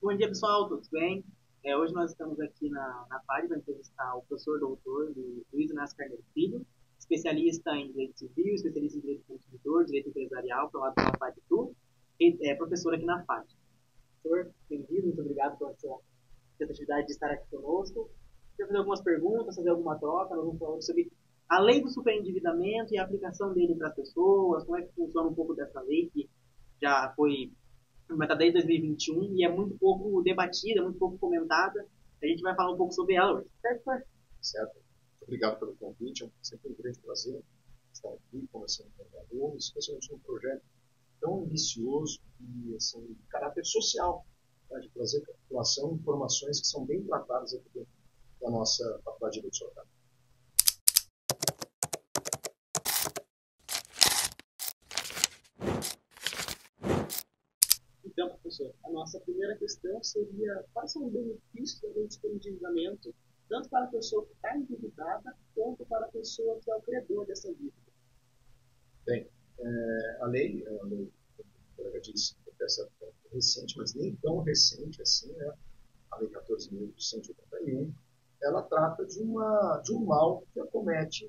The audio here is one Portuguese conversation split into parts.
Bom dia, pessoal, tudo bem? Hoje nós estamos aqui na PAD para entrevistar o professor doutor Luiz Inácio Carneiro Filho, especialista em direito civil, especialista em direito do consumidor, direito empresarial, pela PAD Tu, e é professor aqui na PAD. Professor, bem-vindo, muito obrigado pela sua atividade de estar aqui conosco. Quero fazer algumas perguntas, fazer alguma troca, nós vamos falar sobre a lei do superendividamento e a aplicação dele para as pessoas, como é que funciona um pouco dessa lei que já foi implementada desde 2021 e é muito pouco debatida, muito pouco comentada. A gente vai falar um pouco sobre ela hoje. Certo, Fer? Certo? Muito obrigado pelo convite, é sempre um grande prazer estar aqui conversando com os alunos, especialmente num projeto tão ambicioso e assim, de caráter social, tá? De trazer para a população informações que são bem tratadas aqui dentro da nossa faculdade de Direito Social. Então, professor, a nossa primeira questão seria quais são os benefícios da lei de superendividamento, tanto para a pessoa que está endividada, quanto para a pessoa que é o credor dessa dívida. Bem, a lei, como o colega disse, é peça recente, mas nem tão recente assim, né? A Lei 14.181, ela trata de um mal que acomete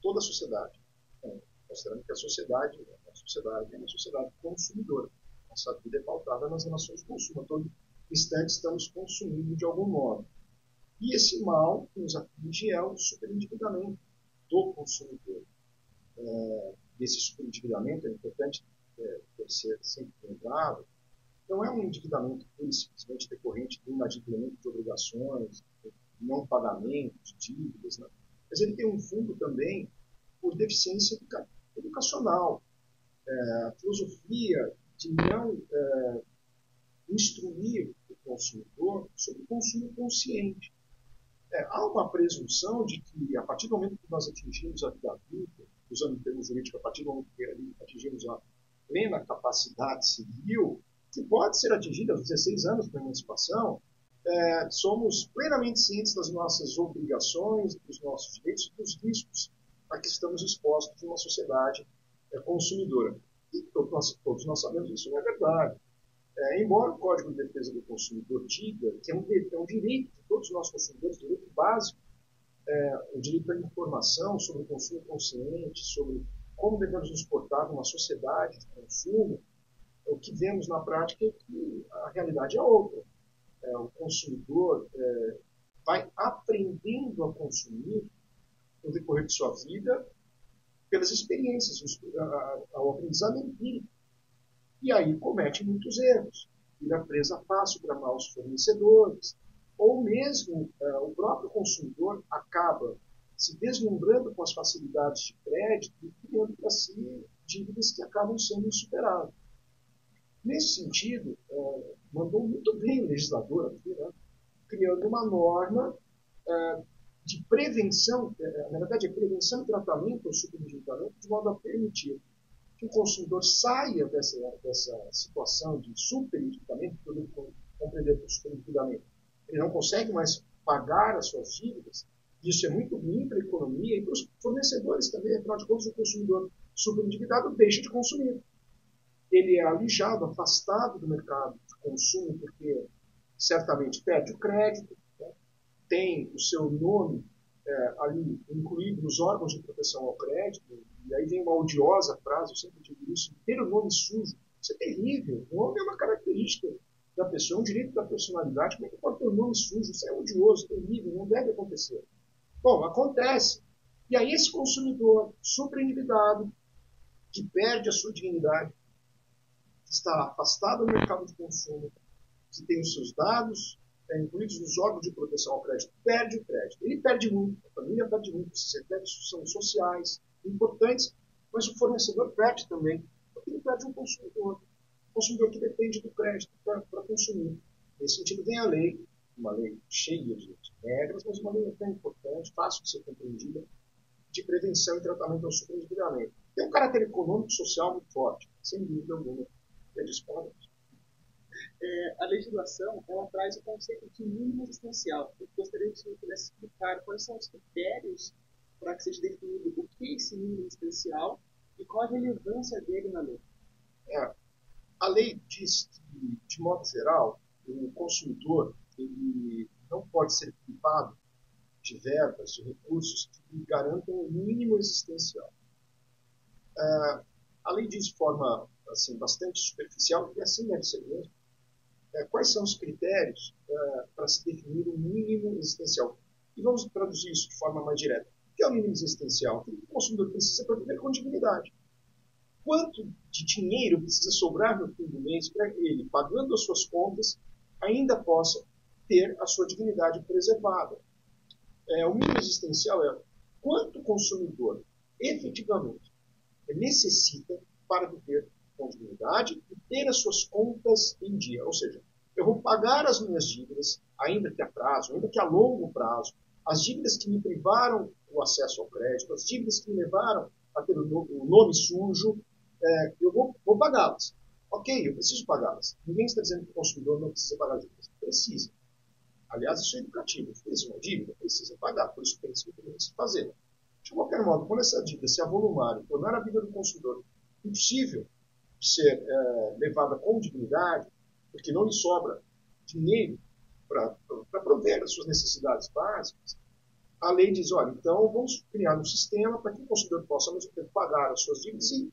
toda a sociedade. Então, considerando que a sociedade é uma sociedade consumidora. Nossa vida é pautada nas relações de consumo. A todo instante estamos consumindo de algum modo. E esse mal que nos atinge é o superendividamento do consumidor. Esse superendividamento é importante deve ser sempre lembrado, não é um endividamento puro e simplesmente decorrente do inadimplemento de obrigações, não pagamento de dívidas, né? Mas ele tem um fundo também por deficiência educacional. A filosofia de não instruir o consumidor sobre o consumo consciente. Há uma presunção de que, a partir do momento que nós atingimos a vida adulta, usando o termo jurídico, a partir do momento que atingimos a plena capacidade civil, que pode ser atingida aos 16 anos por emancipação, somos plenamente cientes das nossas obrigações, dos nossos direitos e dos riscos a que estamos expostos em uma sociedade consumidora. E todos nós sabemos que isso não é verdade. Embora o Código de Defesa do Consumidor diga que é um direito de todos nós consumidores, direito básico, o direito à informação sobre o consumo consciente, sobre como devemos nos portar numa sociedade de consumo, o que vemos na prática é que a realidade é outra. O consumidor vai aprendendo a consumir no decorrer de sua vida pelas experiências, ao aprendizado empírico. E aí comete muitos erros. Vira presa fácil para maus fornecedores, ou mesmo o próprio consumidor acaba se deslumbrando com as facilidades de crédito e criando para si dívidas que acabam sendo insuperadas. Nesse sentido, mandou muito bem o legislador aqui, né? Criando uma norma de prevenção, na verdade, é prevenção e tratamento ao superendividamento, de modo a permitir que o consumidor saia dessa situação de superendividamento, que eu devo compreender por superendividamento. Ele não consegue mais pagar as suas dívidas, isso é muito ruim para a economia e para os fornecedores também, afinal de contas, o consumidor superendividado deixa de consumir. Ele é alijado, afastado do mercado de consumo, porque certamente perde o crédito, né? Tem o seu nome ali incluído nos órgãos de proteção ao crédito, e aí vem uma odiosa frase, eu sempre digo isso, ter o nome sujo. Isso é terrível. O nome é uma característica da pessoa, é um direito da personalidade. Como é que pode ter o nome sujo? Isso é odioso, terrível, não deve acontecer. Bom, acontece. E aí esse consumidor superendividado, que perde a sua dignidade, que está afastado do mercado de consumo, que tem os seus dados incluídos nos órgãos de proteção ao crédito, perde o crédito. Ele perde muito, a família perde muito, esses efeitos são sociais, importantes, mas o fornecedor perde também, porque ele perde um consumidor que depende do crédito para consumir. Nesse sentido, vem a lei, uma lei cheia de regras, mas uma lei até importante, fácil de ser compreendida, de prevenção e tratamento ao superendividamento. Tem um caráter econômico e social muito forte, sem dúvida alguma, que é disponível. A legislação ela traz o conceito de mínimo existencial. Eu gostaria que você pudesse explicar quais são os critérios para que seja definido o que é esse mínimo existencial e qual a relevância dele na lei. A lei diz que, de modo geral, o consumidor ele não pode ser privado de verbas, de recursos que lhe garantam o mínimo existencial. Além disso, de forma assim, bastante superficial, e assim deve ser mesmo, quais são os critérios para se definir o mínimo existencial? E vamos traduzir isso de forma mais direta. O que é o mínimo existencial? O que o consumidor precisa para viver com dignidade? Quanto de dinheiro precisa sobrar no fim do mês para ele, pagando as suas contas, ainda possa ter a sua dignidade preservada? O mínimo existencial é quanto o consumidor efetivamente necessita para viver com dignidade e ter as suas contas em dia. Ou seja, eu vou pagar as minhas dívidas, ainda que a prazo, ainda que a longo prazo, as dívidas que me privaram o acesso ao crédito, as dívidas que me levaram a ter o nome sujo, eu vou pagá-las. Ok, eu preciso pagá-las. Ninguém está dizendo que o consumidor não precisa pagar dívidas. Precisa. Aliás, isso é educativo. Fez uma dívida, precisa pagar. Por isso tem que se fazer. De qualquer modo, quando essa dívida se avolumar e tornar a vida do consumidor impossível de ser levada com dignidade, porque não lhe sobra dinheiro para prover as suas necessidades básicas, a lei diz, olha, então vamos criar um sistema para que o consumidor possa, ao mesmo tempo, pagar as suas dívidas e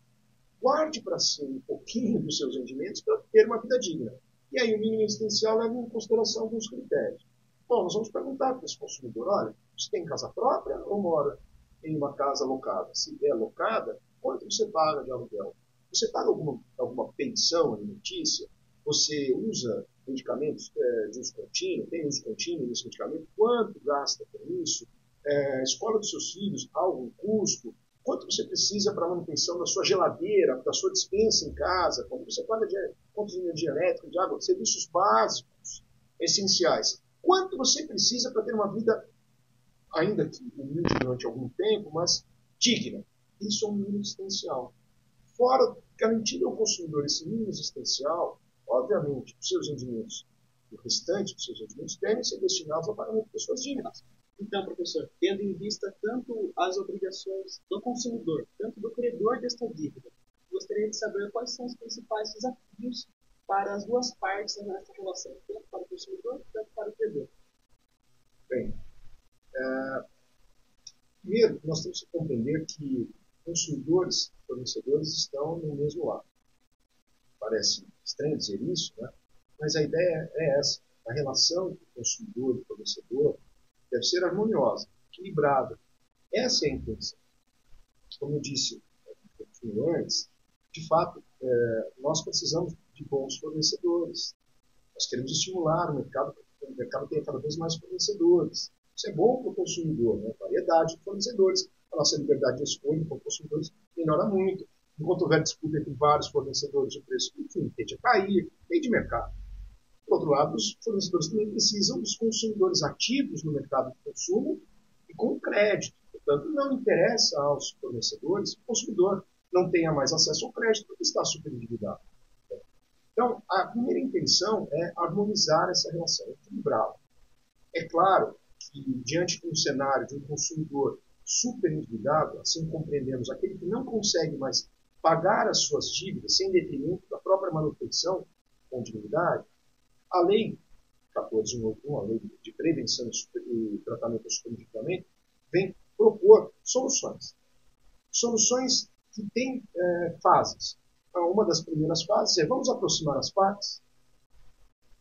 guarde para si um pouquinho dos seus rendimentos para ter uma vida digna. E aí o mínimo existencial leva em consideração alguns critérios. Bom, nós vamos perguntar para esse consumidor, olha, você tem casa própria ou mora em uma casa alocada? Se é alocada, quanto você paga de aluguel? Você paga alguma pensão alimentícia? Você usa medicamentos de uso contínuo? Tem uso contínuo nesse medicamento? Quanto gasta com isso? A escola dos seus filhos, há algum custo? Quanto você precisa para a manutenção da sua geladeira, da sua despensa em casa? Quanto você paga de conta de energia elétrica, de água, serviços básicos, essenciais? Quanto você precisa para ter uma vida, ainda que humilde durante algum tempo, mas digna? Isso é um mínimo existencial. Fora garantir ao consumidor esse mínimo existencial, obviamente, os seus rendimentos, o restante dos seus rendimentos devem ser destinados ao pagamento das suas dívidas. Então, professor, tendo em vista tanto as obrigações do consumidor, tanto do credor desta dívida, gostaria de saber quais são os principais desafios para as duas partes nessa relação, tanto para o consumidor quanto para o credor. Bem, primeiro, nós temos que compreender que consumidores e fornecedores estão no mesmo lado. Parece estranho dizer isso, né? Mas a ideia é essa. A relação entre consumidor e fornecedor deve ser harmoniosa, equilibrada. Essa é a intenção. Como eu disse antes, de fato, nós precisamos de bons fornecedores. Nós queremos estimular o mercado, para que o mercado tenha cada vez mais fornecedores. Isso é bom para o consumidor, né? Variedade de fornecedores. A nossa liberdade de escolha para os consumidores melhora muito. Enquanto houver disputa entre vários fornecedores, o preço, enfim, tende a cair, tem de mercado. Por outro lado, os fornecedores também precisam dos consumidores ativos no mercado de consumo e com crédito. Portanto, não interessa aos fornecedores que o consumidor não tenha mais acesso ao crédito porque está superendividado. Então, a primeira intenção é harmonizar essa relação, equilibrá-la. É claro que, diante de um cenário de um consumidor superendividado, assim compreendemos aquele que não consegue mais pagar as suas dívidas sem detrimento da própria manutenção com dignidade, a Lei 14.181, a Lei de Prevenção e Tratamento do Superendividamento, vem propor soluções. Soluções que têm fases. Então, uma das primeiras fases é vamos aproximar as partes.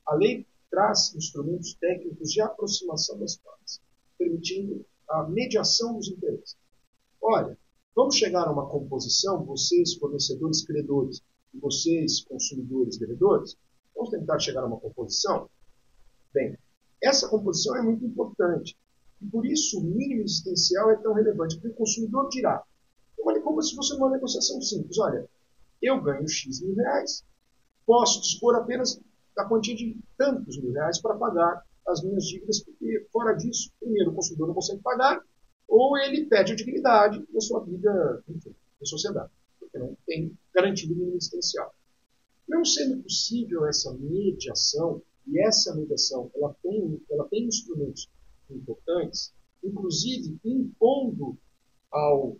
A lei traz instrumentos técnicos de aproximação das partes, permitindo a mediação dos interesses. Olha, vamos chegar a uma composição, vocês, fornecedores credores, e vocês, consumidores devedores, vamos tentar chegar a uma composição? Bem, essa composição é muito importante. E por isso o mínimo existencial é tão relevante, porque o consumidor dirá, olha, como se fosse uma negociação simples, olha, eu ganho X mil reais, posso dispor apenas da quantia de tantos mil reais para pagar as minhas dívidas, porque fora disso, primeiro, o consumidor não consegue pagar, ou ele perde a dignidade da sua vida, enfim, da sociedade, porque não tem garantido o mínimo existencial. Não sendo possível essa mediação, e essa mediação ela tem instrumentos importantes, inclusive impondo ao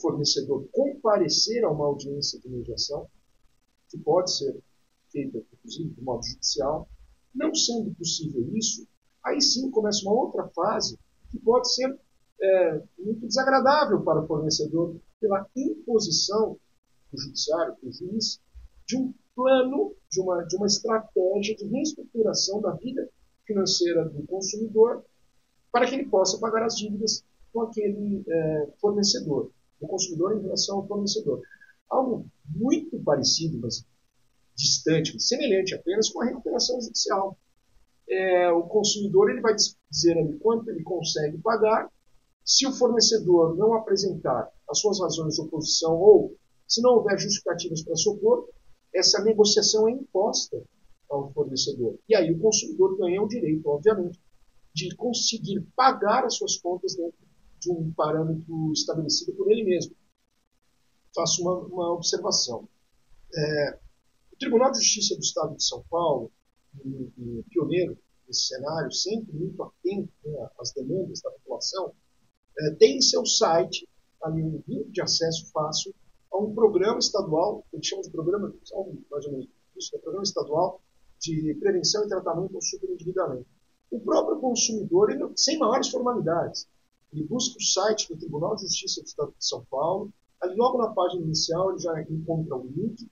fornecedor comparecer a uma audiência de mediação, que pode ser feita, inclusive, de modo judicial, Não sendo possível isso, aí sim começa uma outra fase que pode ser muito desagradável para o fornecedor pela imposição do judiciário, do juiz, de um plano, de uma estratégia de reestruturação da vida financeira do consumidor para que ele possa pagar as dívidas com aquele fornecedor, o consumidor em relação ao fornecedor. Algo muito parecido, mas distante, semelhante apenas com a recuperação judicial. O consumidor ele vai dizer ali quanto ele consegue pagar. Se o fornecedor não apresentar as suas razões de oposição ou se não houver justificativas para socorro, essa negociação é imposta ao fornecedor. E aí o consumidor ganha o direito, obviamente, de conseguir pagar as suas contas dentro de um parâmetro estabelecido por ele mesmo. Faço uma observação. O Tribunal de Justiça do Estado de São Paulo, pioneiro nesse cenário, sempre muito atento, né, às demandas da população, tem em seu site ali um link de acesso fácil a um programa estadual, que eles chamam de programa, mais ou menos isso, programa estadual de prevenção e tratamento ao superendividamento. O próprio consumidor, ele, sem maiores formalidades, ele busca o site do Tribunal de Justiça do Estado de São Paulo, ali logo na página inicial ele já encontra um link,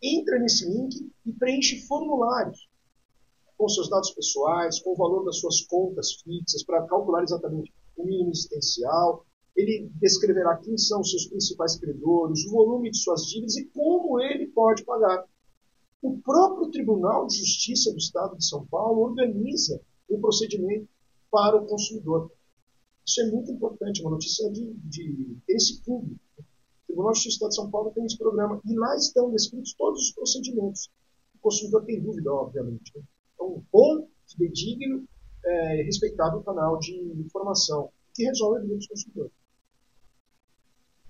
entra nesse link e preenche formulários com seus dados pessoais, com o valor das suas contas fixas, para calcular exatamente o mínimo existencial. Ele descreverá quem são os seus principais credores, o volume de suas dívidas e como ele pode pagar. O próprio Tribunal de Justiça do Estado de São Paulo organiza um procedimento para o consumidor. Isso é muito importante, uma notícia de interesse público. O Tribunal de Justiça do Estado de São Paulo tem esse programa e lá estão descritos todos os procedimentos. O consumidor tem dúvida, obviamente. É um bom, fidedigno e respeitável canal de informação que resolve a vida dos consumidores.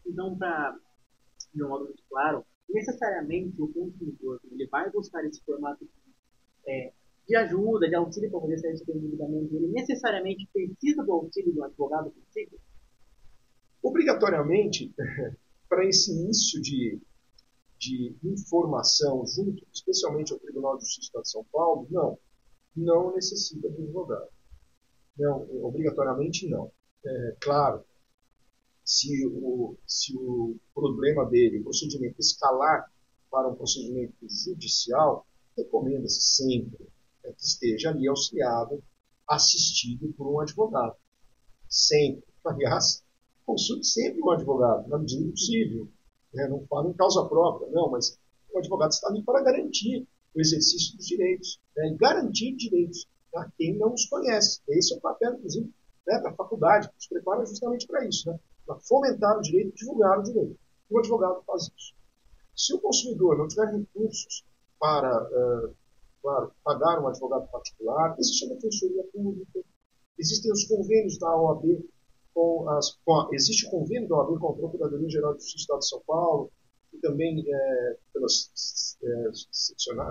Então, de um modo muito claro, necessariamente o consumidor ele vai buscar esse formato de ajuda, de auxílio para poder sair do endividamento, ele necessariamente precisa do auxílio de um advogado consigo? Obrigatoriamente, para esse início de informação junto, especialmente ao Tribunal de Justiça de São Paulo, não necessita de advogado. Não, obrigatoriamente não. Claro, se o problema dele, o procedimento escalar para um procedimento judicial, recomenda-se sempre que esteja ali auxiliado, assistido por um advogado. Sempre. Aliás, consulte sempre um advogado, na medida do possível. Não falo em causa própria, não, mas o advogado está ali para garantir o exercício dos direitos, e garantir direitos a quem não os conhece. Esse é o papel, inclusive, da faculdade, que nos prepara justamente para isso, para fomentar o direito e divulgar o direito. O advogado faz isso. Se o consumidor não tiver recursos para pagar um advogado particular, existe a defensoria pública, existem os convênios da OAB existe o convênio da OAB com a Procuradoria-Geral de Justiça do Estado de São Paulo e também pelas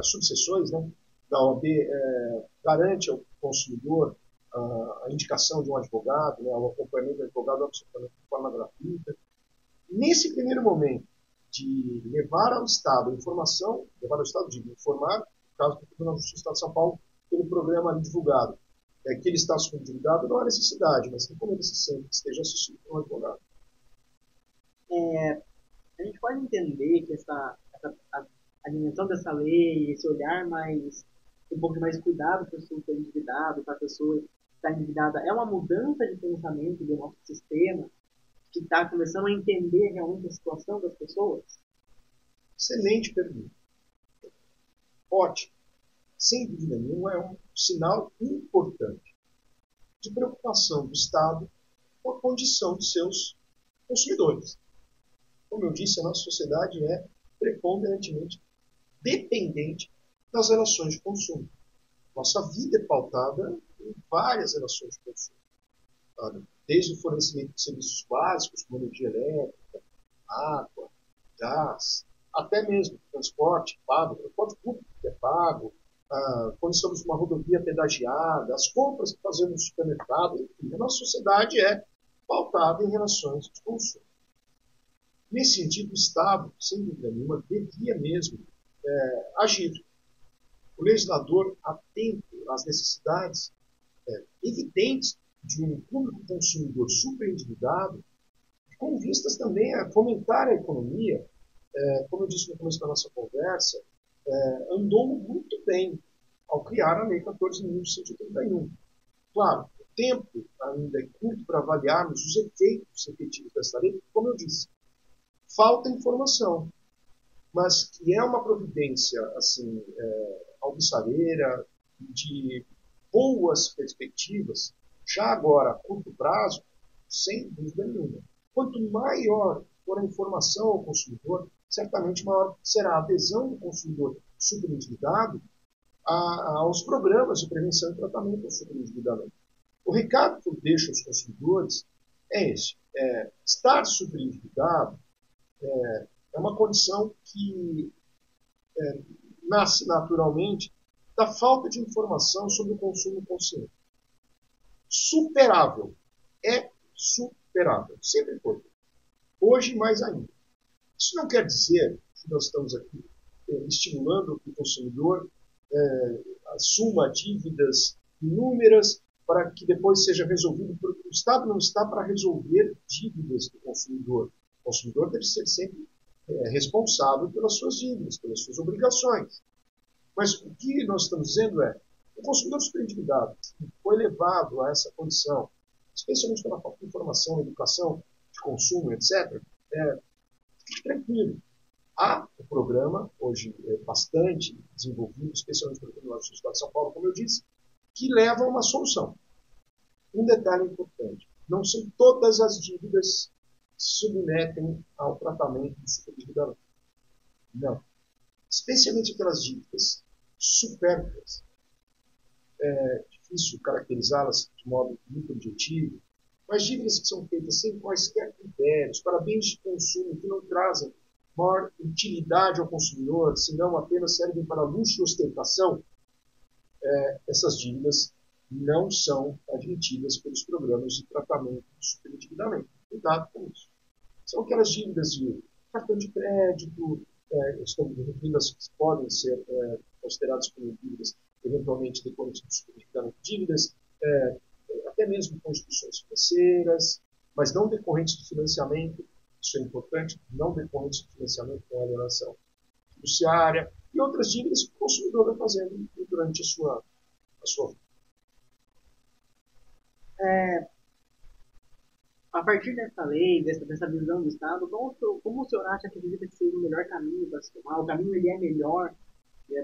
subseções da OAB garante ao consumidor a indicação de um advogado, o acompanhamento do advogado absolutamente de forma gratuita. Nesse primeiro momento de levar ao Estado informação, de informar, no caso do Tribunal de Justiça do Estado de São Paulo, pelo programa ali divulgado, que ele está subendividado, não há necessidade, mas recomenda-se sempre que esteja assistido por um advogado. A gente pode entender que a dimensão dessa lei, esse olhar um pouco mais cuidado para o super endividado, para a pessoa que está endividada, é uma mudança de pensamento do nosso sistema, que está começando a entender realmente a situação das pessoas? Excelente pergunta. Ótimo. Sem dúvida nenhuma, é um sinal importante de preocupação do Estado com a condição de seus consumidores. Como eu disse, a nossa sociedade é preponderantemente dependente das relações de consumo. Nossa vida é pautada em várias relações de consumo. Desde o fornecimento de serviços básicos, como energia elétrica, água, gás, até mesmo transporte pago, transporte público que é pago, quando estamos numa rodovia pedagiada, as compras que fazemos no supermercado, enfim, a nossa sociedade é pautada em relações de consumo. Nesse sentido, o Estado, sem dúvida nenhuma, devia mesmo agir. o legislador atento às necessidades evidentes de um público consumidor superendividado, com vistas também a fomentar a economia, como eu disse no começo da nossa conversa, andou muito bem ao criar a Lei 14.181. Claro, o tempo ainda é curto para avaliarmos os efeitos efetivos dessa lei, como eu disse, falta informação, mas que é uma providência assim, alvissareira, de boas perspectivas, já agora a curto prazo, sem dúvida nenhuma. Quanto maior for a informação ao consumidor, certamente maior será a adesão do consumidor superendividado aos programas de prevenção e tratamento do superendividamento. O recado que eu deixo aos consumidores é esse. Estar superendividado é uma condição que nasce naturalmente da falta de informação sobre o consumo consciente. Superável. É superável. Sempre foi. Hoje, mais ainda. Isso não quer dizer que nós estamos aqui estimulando que o consumidor assuma dívidas inúmeras para que depois seja resolvido. Porque o Estado não está para resolver dívidas do consumidor. O consumidor deve ser sempre responsável pelas suas dívidas, pelas suas obrigações. Mas o que nós estamos dizendo é o consumidor superendividado que foi levado a essa condição, especialmente pela falta de informação, educação de consumo, etc., fique tranquilo. Há um programa, hoje bastante desenvolvido, especialmente pelo Tribunal de Estado de São Paulo, como eu disse, que leva a uma solução. Um detalhe importante, não são todas as dívidas que se submetem ao tratamento de superendividamento. Não. Especialmente aquelas dívidas supérfluas. É difícil caracterizá-las de modo muito objetivo, mas dívidas que são feitas sem quaisquer critérios, para bens de consumo que não trazem maior utilidade ao consumidor, senão apenas servem para luxo e ostentação, essas dívidas não são admitidas pelos programas de tratamento de superendividamento. Cuidado com isso. São aquelas dívidas de cartão de crédito, dívidas que podem ser consideradas como dívidas eventualmente decorrentes do superendividamento, dívidas até mesmo com instituições financeiras, mas não decorrentes do financiamento, isso é importante, não decorrentes do financiamento com alienação fiduciária, e outras dívidas que o consumidor vai fazendo durante a sua vida. A partir dessa lei, dessa visão do Estado, como o senhor acha que acredita que seria o melhor caminho para se tomar? O caminho ele é melhor,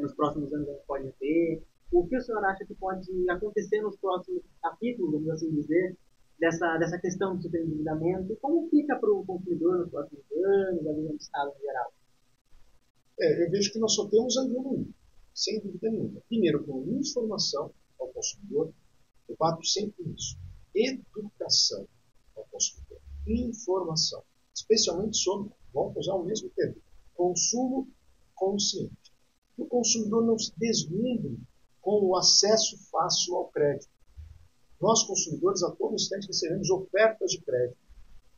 nos próximos anos a gente pode ver. O que o senhor acha que pode acontecer nos próximos capítulos, vamos assim dizer, dessa questão do superendividamento? E como fica para o consumidor nos próximos anos, a visão do Estado em geral? Eu vejo que nós só temos a evoluir, sem dúvida nenhuma. Primeiro, com informação ao consumidor, eu bato sempre nisso. Educação ao consumidor. Informação. Especialmente sobre, vamos usar o mesmo termo, consumo consciente. Que o consumidor não se deslumbre com o acesso fácil ao crédito. Nós, consumidores, a todo instante recebemos ofertas de crédito.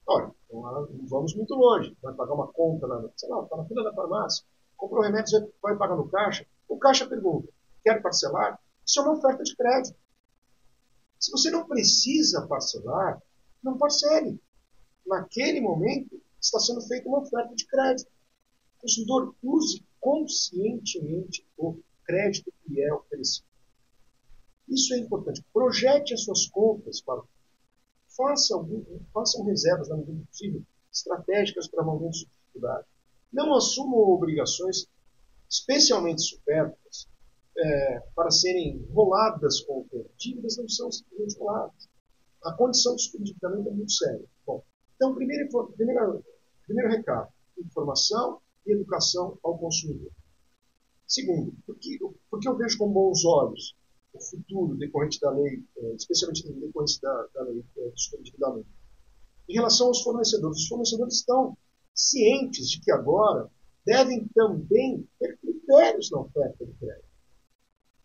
Olha, não vamos muito longe. Vai pagar uma conta, está na fila da farmácia, comprou remédio, vai pagar no caixa. O caixa pergunta, quer parcelar? Isso é uma oferta de crédito. Se você não precisa parcelar, não parcele. Naquele momento, está sendo feita uma oferta de crédito. O consumidor use conscientemente o crédito que é oferecido. Isso é importante. Projete as suas contas para façam reservas, na medida do possível, estratégicas para momentos de dificuldade. Não assumam obrigações, especialmente supérfluas, para serem roladas com o tempo. Dívidas não são simplesmente roladas. A condição de superendividamento é muito séria. Bom, então, primeiro recado, informação e educação ao consumidor. Segundo, porque eu vejo com bons olhos o futuro decorrente da lei, especialmente decorrente da lei de superendividamento. Em relação aos fornecedores, os fornecedores estão cientes de que agora devem também ter critérios na oferta de crédito.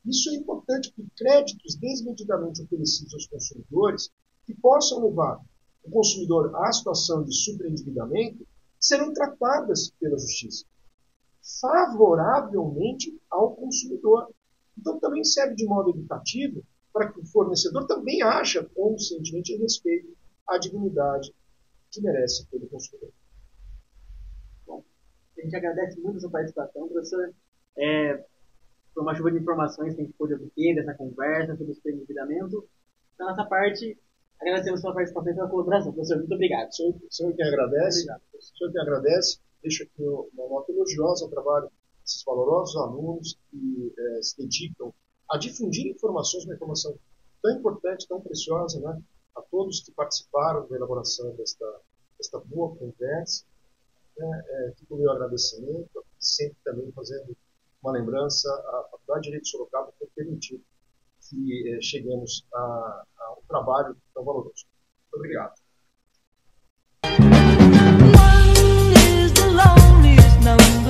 Isso é importante, porque créditos desmedidamente oferecidos aos consumidores que possam levar o consumidor à situação de superendividamento serão tratadas pela Justiça favoravelmente ao consumidor. Então, também serve de modo educativo para que o fornecedor também ache conscientemente e respeite a dignidade que merece pelo consumidor. Bom, a gente agradece muito a sua participação, professor. Foi uma chuva de informações que a gente pôde obter dessa conversa sobre o superendividamento. Da nossa parte, agradecemos a sua participação e pela colaboração. Professor, muito obrigado. O senhor que agradece. O senhor que agradece. Deixo aqui uma nota elogiosa ao trabalho desses valorosos alunos que se dedicam a difundir informações, uma informação tão importante, tão preciosa, né? A todos que participaram da elaboração desta boa conversa. Fico o meu agradecimento, sempre também fazendo uma lembrança à Faculdade de Direito de Sorocaba por permitir que cheguemos ao trabalho tão valoroso. Muito obrigado.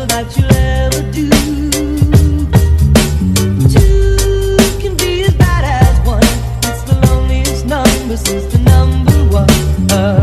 That you'll ever do. Two can be as bad as one. It's the loneliest number since the number one.